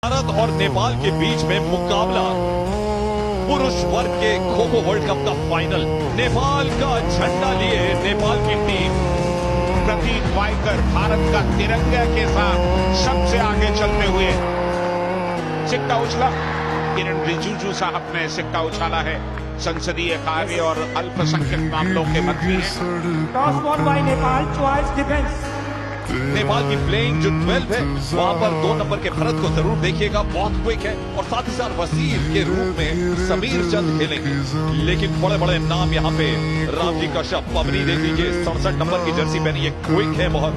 भारत और नेपाल के बीच में मुकाबला पुरुष वर्ग के खो खो वर्ल्ड कप का फाइनल। नेपाल का झंडा लिए नेपाल की टीम प्रतीक वाइकर भारत का तिरंगा के साथ सबसे आगे चलते हुए सिक्का उछला। किरण रिजिजू साहब ने सिक्का उछाला है। संसदीय कार्य और अल्पसंख्यक मामलों के मंत्री toss won by Nepal, choice defence. Nepal की प्लेइंग जो 12 है वहां पर 2 नंबर के भरत को जरूर देखिएगा, बहुत क्विक है और साथ ही साथ वसीर के रूप में समीर चंद खेलेंगे। लेकिन बड़े बड़े नाम यहाँ पे रामजी कश्यप, पवनी देख लीजिए 67 नंबर की जर्सी पहनी है, क्विक है बहुत।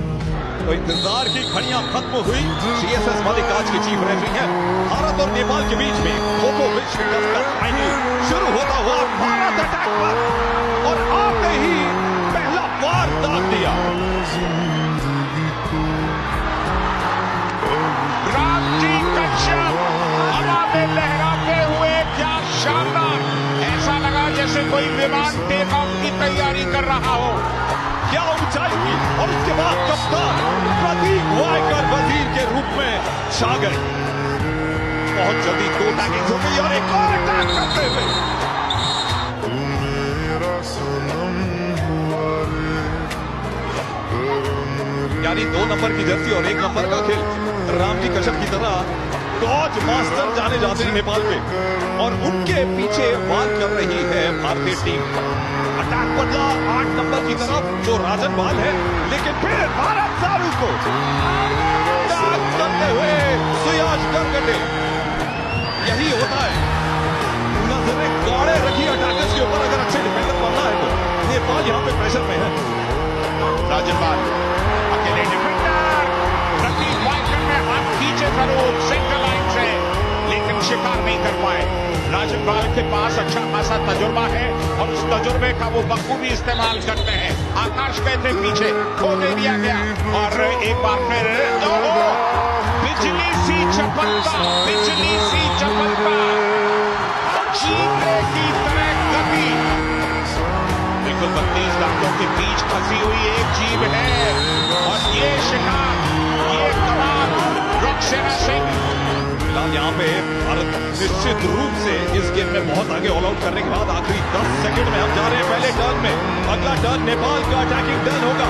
तो इंतजार की घड़ियां खत्म हुई। सीएसएस मल्लिकार्जुन की चीफ रेफरी है। भारत और नेपाल के बीच में खो खो विश्व कप का फाइनल शुरू होता हुआ भारत अटैक पर और आते ही पहला वार दाग दिया। रामजी कश्यप हवा में लहराते हुए, क्या शानदार! ऐसा लगा जैसे कोई विमान टेक ऑफ की तैयारी कर रहा हो। क्या ऊंचाई की! और उसके बाद कप्तान प्रतीक वाइकर वजीर के रूप में छा गए। बहुत जल्दी 2 टैगिंग्स हो गई और एक और अटैक करते हुए यानी 2 नंबर की जर्सी और 1 नंबर का खेल। रामजी कश्यप की तरह डॉज मास्टर जाने जाते हैं नेपाल के और उनके पीछे वार कर रही है भारतीय टीम। अटैक बदला 8 नंबर की तरफ जो राजन बाल है, लेकिन फिर भारत सारू को अटैक करते हुए सुयाश गरगटे। यही होता है, नजरें गाड़े रखी अटैकर्स के ऊपर। अगर अच्छे डिफेंडर बनना है तो नेपाल यहाँ पे प्रेशर में है। राजन बाल अकेले डिफेंडर, प्रतीक वाइकर ने हाथ खींचे जरूर सेंटर लाइन से, लेकिन शिकार नहीं कर पाए। राजन बाल के पास अच्छा खासा तजुर्बा है और उस तजुर्बे का वो बखूबी इस्तेमाल करते हैं। आकाश गए थे पीछे, खो दे दिया गया और एक बार फिर बिजली सी चपलता, बिजली सी चपलता, चीते की तरह गति। बिल्कुल 32 दांतों के बीच फंसी हुई एक जीभ है और ये शिकार, ये कमाल रॉक्सेना सिंह। फिलहाल यहाँ पे भारत निश्चित रूप से इस गेम में बहुत आगे ऑल आउट करने के बाद आखिरी 10 सेकंड में हम जा रहे हैं पहले टर्न में। अगला टर्न नेपाल का अटैकिंग टर्न होगा,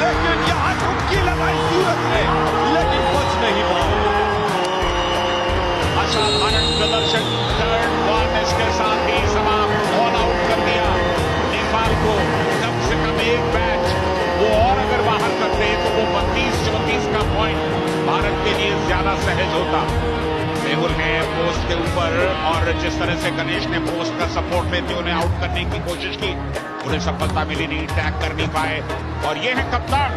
लेकिन यहाँ टुक्की लगाई सूरज ने, लेकिन बच नहीं पाए। असाधारण प्रदर्शन, टर्न 1 इसके साथ ही समाप्त, ऑल आउट कर दिया। नेपाल को कम से कम एक मैच वो और अगर बाहर करते तो वो 32-34 का पॉइंट भारत के लिए ज्यादा सहज होता। मेहुल ने पोस्ट के ऊपर और जिस तरह से गणेश ने पोस्ट का सपोर्ट लेते उन्हें आउट करने की कोशिश की, उन्हें सफलता मिली नहीं, टैग कर नहीं पाए। और ये है कप्तान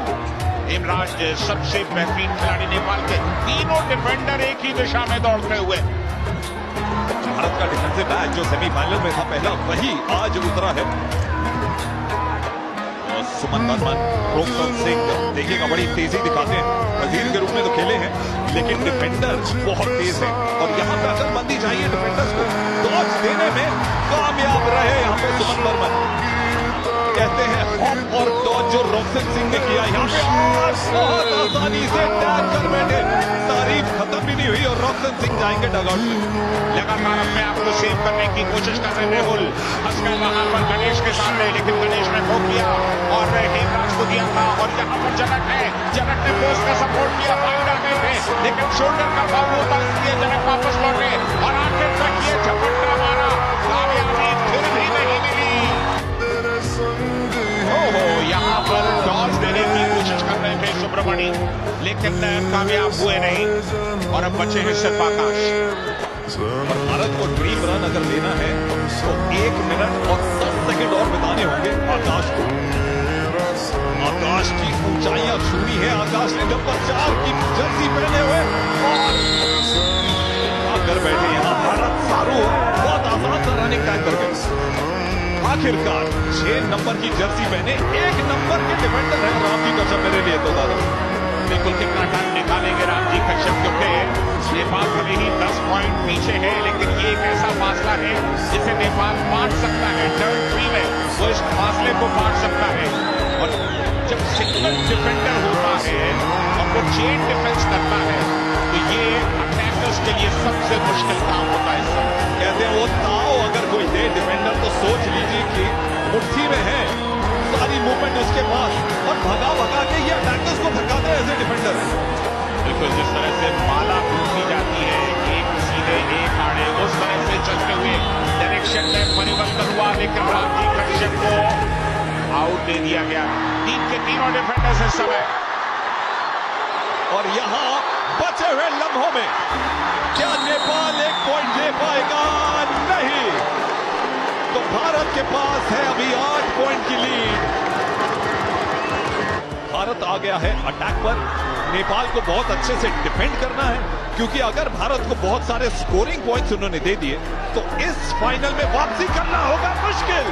हेमराज, सबसे बेहतरीन खिलाड़ी नेपाल के। तीनों डिफेंडर एक ही दिशा में दौड़ते हुए। भारत का डिफेंसिव मैच जो सेमीफाइनल में था पहला, वही आज उतरा है। सुमन बर्मन, रोकन सिंह देखिएगा बड़ी तेजी दिखाते हैं। वजीर के रूप में तो खेले हैं, लेकिन डिफेंडर बहुत तेज है और यहाँ पे अकलमंदी चाहिए डिफेंडर्स को। डॉज देने में कामयाब रहे यहाँ पे सुमन बर्मन। कहते हैं हॉप और डॉज जो रोकन सिंह ने किया यहाँ पे, बहुत आसानी से टैग कर बैठे। तारीफ खत्म भी नहीं हुई और रोकन सिंह जाएंगे डगआउट में। लगातार अपने आप को सेव करने की कोशिश कर रहे मेहुल, फंस गए वहां पर गणेश के सामने, लेकिन गणेश ने खो किया और हेमराज को दिया था। और यहाँ पर जनक है, जनक ने पोस्ट का सपोर्ट किया, भाग रहे थे, लेकिन शोल्डर का बाबू उतार दिए, जनक वापस लौटे और आखिर तक ये झपट्टा मारा, कामयाबी फिर भी नहीं मिली। ओहो, यहाँ पर टॉस देने की कोशिश कर रहे थे सुब्रमणी, लेकिन कामयाब हुए नहीं और अब बचे हैं सिर्फ आकाश। और भारत को ड्रीम रन अगर लेना है तो 1 मिनट और 10 सेकंड और बिताने होंगे आकाश को। आकाश की ऊंचाइयां छूनी है। आकाश ने नंबर 4 की जर्सी पहने हुए और आकर बैठे यहाँ भारत सारू बहुत आसान सा रनिंग टैग कर गए। आखिरकार 6 नंबर की जर्सी पहने 1 नंबर के डिफेंडर है रामजी कश्यप मेरे लिए तो दादा। बिल्कुल कितना टाइम निकालेंगे रामजी कश्यप, क्योंकि नेपाल भले ही 10 पॉइंट पीछे है, लेकिन ये एक ऐसा फासला है जिसे नेपाल पाट सकता है। टर्न 3 में वो इस फासले को पाट सकता है। और जब सिंगल डिफेंडर होता है और वो चेन डिफेंस करता है तो ये अटैकर्स के लिए सबसे मुश्किल काम होता है इस समय। कहते हैं वो ताव अगर कोई दे डिफेंडर तो सोच लीजिए कि मुट्ठी में है, सारी मूवमेंट उसके पास और भगा भगा के ये अटैकर्स को थकाते हैं ऐसे डिफेंडर। बिल्कुल जिस तरह से माला घूमी जाती है, एक सीधे एक आड़े, उस तरह से चलते हुए डायरेक्शन में परिवर्तन हुआ, लेकिन रामजी कश्यप को आउट दे दिया गया। टीम के तीनों डिफेंडर्स इस समय, और यहां बचे हुए लम्हों में क्या नेपाल एक पॉइंट ले पाएगा? नहीं, तो भारत के पास है अभी 8 पॉइंट की लीड। भारत आ गया है अटैक पर, नेपाल को बहुत अच्छे से डिफेंड करना है, क्योंकि अगर भारत को बहुत सारे स्कोरिंग पॉइंट्स उन्होंने दे दिए तो इस फाइनल में वापसी करना होगा मुश्किल।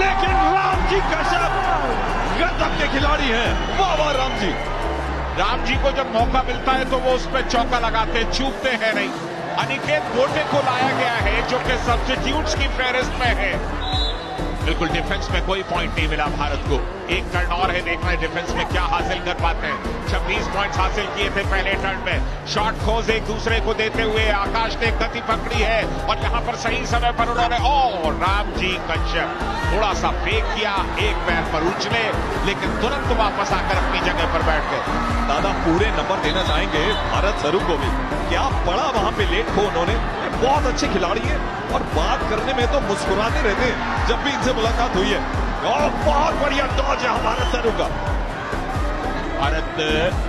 लेकिन रामजी कश्यप गजब के खिलाड़ी हैं, वाह वाह रामजी। राम जी को जब मौका मिलता है तो वो उस पर चौका लगाते, चूकते हैं नहीं। अनिकेत गोटे को लाया गया है जो कि सब्स्टिट्यूट्स की फेहरिस्त में है। बिल्कुल डिफेंस में कोई पॉइंट नहीं मिला भारत को। एक टर्न और है, देखना है डिफेंस में क्या हासिल कर पाते हैं। 26 पॉइंट्स हासिल किए थे पहले टर्न में। शॉट खोज एक दूसरे को देते हुए आकाश ने गति पकड़ी है और यहां पर सही समय पर उन्होंने रामजी कश्यप थोड़ा सा फेक किया, एक पैर पर उछले, लेकिन तुरंत वापस आकर अपनी जगह पर बैठ गए। दादा पूरे नंबर देना चाहेंगे भारत सरू को भी, क्या पड़ा वहां पे लेट को उन्होंने। बहुत अच्छे खिलाड़ी हैं और बात करने में तो मुस्कुराते रहते हैं जब भी इनसे मुलाकात हुई है। और बहुत बढ़िया डॉज है हमारे सरू का। भारत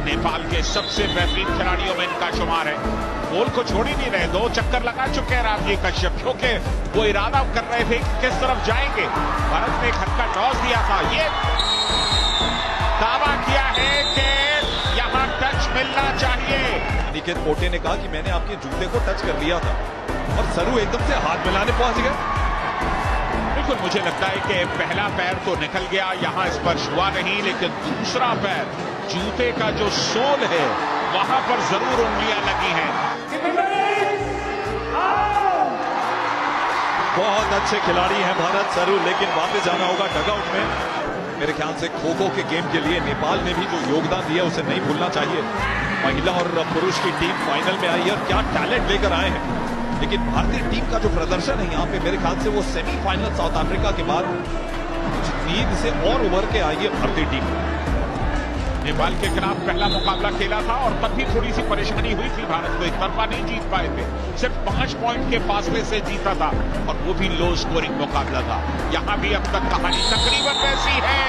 नेपाल के सबसे बेहतरीन खिलाड़ियों में इनका शुमार है। गोल को छोड़ ही नहीं रहे, 2 चक्कर लगा चुके हैं रामजी कश्यप, क्योंकि वो इरादा कर रहे थे कि किस तरफ जाएंगे। भारत ने एक हल्का टॉस दिया था, ये दावा किया है कि यहां टच मिलना चाहिए। निकेत पोटे ने कहा कि मैंने आपके जूते को टच कर लिया था और सरू एकदम से हाथ मिलाने पहुंच गए। बिल्कुल मुझे लगता है कि पहला पैर तो निकल गया, यहां स्पर्श हुआ नहीं, लेकिन दूसरा पैर जूते का जो सोल है वहां पर जरूर उंगलियां लगी हैं। बहुत अच्छे खिलाड़ी हैं भारत सरू, लेकिन वापस जाना होगा डगआउट में। मेरे ख्याल से खो खो के गेम के लिए नेपाल ने भी जो योगदान दिया उसे नहीं भूलना चाहिए। महिला और पुरुष की टीम फाइनल में आई है और क्या टैलेंट लेकर आए हैं। लेकिन भारतीय टीम का जो प्रदर्शन है यहाँ पे, मेरे ख्याल से वो सेमीफाइनल साउथ अफ्रीका के बाद कुछ नींद से और उभर के आई है भारतीय टीम। नेपाल के खिलाफ पहला मुकाबला खेला था और तब भी थोड़ी सी परेशानी हुई थी भारत को, एक तरफा नहीं जीत पाए थे, सिर्फ 5 पॉइंट के फासले से जीता था और वो भी लो स्कोरिंग मुकाबला था। यहां भी अब तक कहानी तकरीबन वैसी है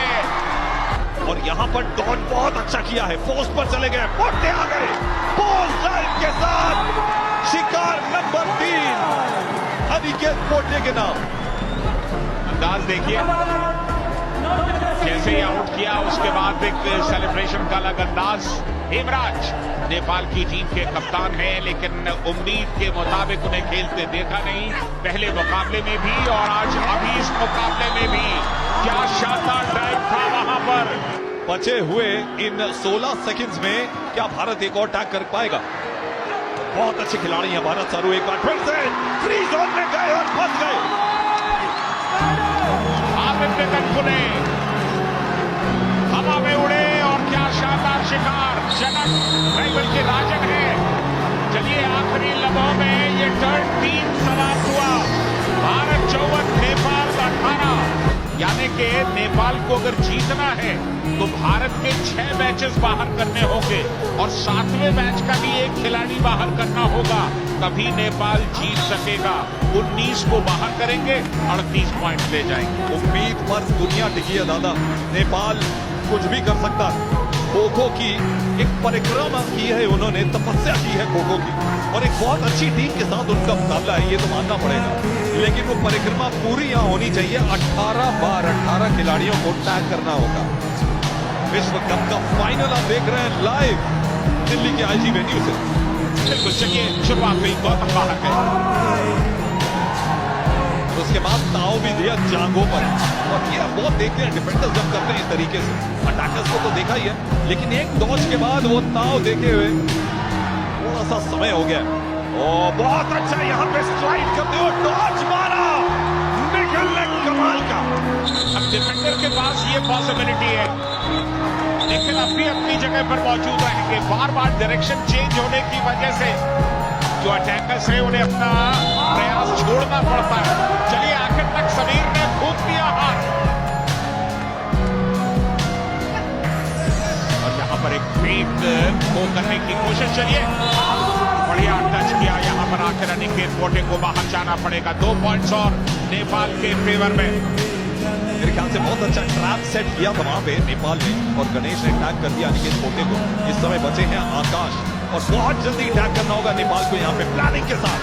और यहाँ पर डॉन बहुत अच्छा किया है, पोस्ट पर चले गए, पोटे आ गए, पोस्ट लाइन के साथ शिकार नंबर 3 अनिकेत पोटे के नाम। अंदाज देखिए कैसे आउट किया, उसके बाद एक सेलिब्रेशन का अलग अंदाज। हेमराज नेपाल की टीम के कप्तान हैं, लेकिन उम्मीद के मुताबिक उन्हें खेलते देखा नहीं, पहले मुकाबले में भी और आज अभी इस मुकाबले में भी। क्या शानदार ड्राइव था वहां पर। बचे हुए इन 16 सेकंड्स में क्या भारत एक और टैग कर पाएगा? बहुत अच्छे खिलाड़ी हैं भारत सरू, एक बार फिर से फ्री जोन में गए और फंस गए। खुले हवा में उड़े और क्या शानदार शिकार। जनक नहीं बल्कि राजन है। चलिए आखिरी लम्हों में ये टर्न 3 समाप्त हुआ। भारत 54, नेपाल 18, यानी कि नेपाल को अगर जीतना है तो भारत के 6 मैचेस बाहर करने होंगे और 7वें मैच का भी एक खिलाड़ी बाहर करना होगा, तभी नेपाल जीत सकेगा। 19 को बाहर करेंगे, 38 पॉइंट ले जाएंगे। उम्मीद पर दुनिया टिकी है दादा, नेपाल कुछ भी कर सकता है। खो खो की एक परिक्रमा की है उन्होंने, तपस्या की है खो खो की, और एक बहुत अच्छी टीम के साथ उनका मुकाबला है, ये तो मानना पड़ेगा। लेकिन वो परिक्रमा पूरी यहाँ होनी चाहिए। 18 बार 18 खिलाड़ियों को टैग करना होगा। विश्व कप का फाइनल आप देख रहे हैं लाइव दिल्ली के आईजी वेन्यू से। बिल्कुल, चलिए शुरुआत हुई, गौतम बाहर गए, उसके बाद ताव भी दिया जांगों पर, और ये बहुत देखते हैं डिफेंडर्स जब करते हैं इस तरीके से। अटैकर्स को तो देखा ही है, लेकिन एक डॉज के बाद वो ताव देखे हुए थोड़ा सा समय हो गया। ओ बहुत अच्छा यहाँ पे स्ट्राइक करते हुए डॉज मारा, निकलने कमाल का। अब डिफेंडर के पास ये पॉसिबिलिटी है, लेकिन अब भी अपनी जगह पर मौजूद रहेंगे। बार बार डायरेक्शन चेंज होने की वजह से जो अटैकर्स है उन्हें अपना प्रयास छोड़ना पड़ता है। चलिए आखिर तक समीर ने फूंक दिया हाथ और यहां पर एक फेक को करने की कोशिश। चलिए बढ़िया टच किया यहां पर आखिर अनिकेत पोटे को बाहर जाना पड़ेगा। 2 पॉइंट्स और नेपाल के फेवर में। मेरे ख्याल से बहुत अच्छा ट्रैप सेट किया था वहां पे नेपाल ने और गणेश ने टैग कर दिया अनिकेत पोटे को। इस समय बचे हैं आकाश और बहुत जल्दी टैग करना होगा नेपाल को यहाँ पे प्लानिंग के साथ।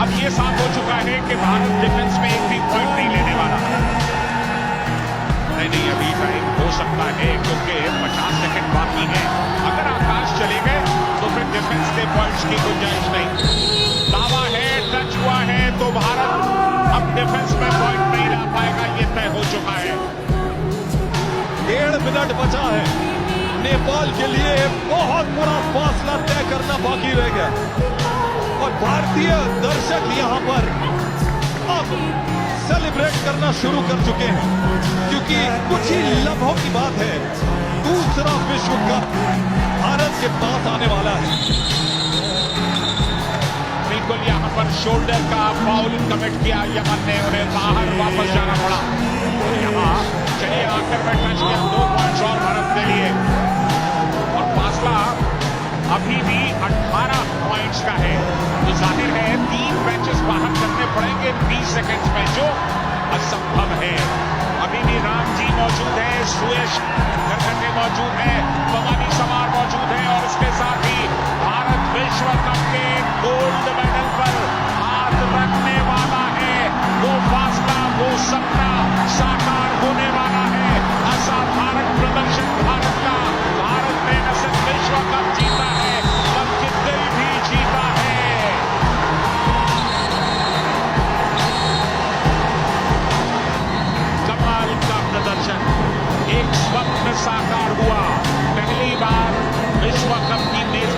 अब ये साफ हो चुका है कि भारत डिफेंस में एक भी पॉइंट नहीं लेने वाला। नहीं अभी टाइम हो सकता है क्योंकि 50 सेकंड बाकी है। अगर आकाश चले गए तो फिर डिफेंस के पॉइंट्स की गुंजाइश नहीं। दावा है टच हुआ है तो भारत अब डिफेंस में पॉइंट नहीं ला पाएगा, ये तय हो चुका है। 1.5 मिनट बचा है। नेपाल के लिए बहुत बड़ा फासला तय करना बाकी रह गया और भारतीय दर्शक यहां पर अब सेलिब्रेट करना शुरू कर चुके हैं क्योंकि कुछ ही लम्हों की बात है, दूसरा विश्व कप भारत के पास आने वाला है। बिल्कुल यहां पर शोल्डर का फाउल कमिट किया, यमन ने उन्हें बाहर वापस जाना पड़ा। यहां चलिए आखिर में टच किया। 2 पॉइंट्स और भारत के लिए और फासला अभी भी 18 पॉइंट्स का है। तो जाहिर है 3 मैचेस बाहर करने पड़ेंगे 20 सेकंड्स में, जो असंभव है। अभी भी राम जी मौजूद है, सुयश नरकटे मौजूद है, भवानी समार मौजूद है और इसके साथ ही भारत विश्व कप के गोल्ड मेडल पर हाथ रखने वाला है। वो फासला, वो सपना साकार होने वाला है। असाधारण प्रदर्शन भारत का। भारत ने न सिर्फ विश्व कप जीता है बल्कि दिल भी जीता है। कमाल का प्रदर्शन, एक स्वप्न साकार हुआ। पहली बार विश्व कप की मेज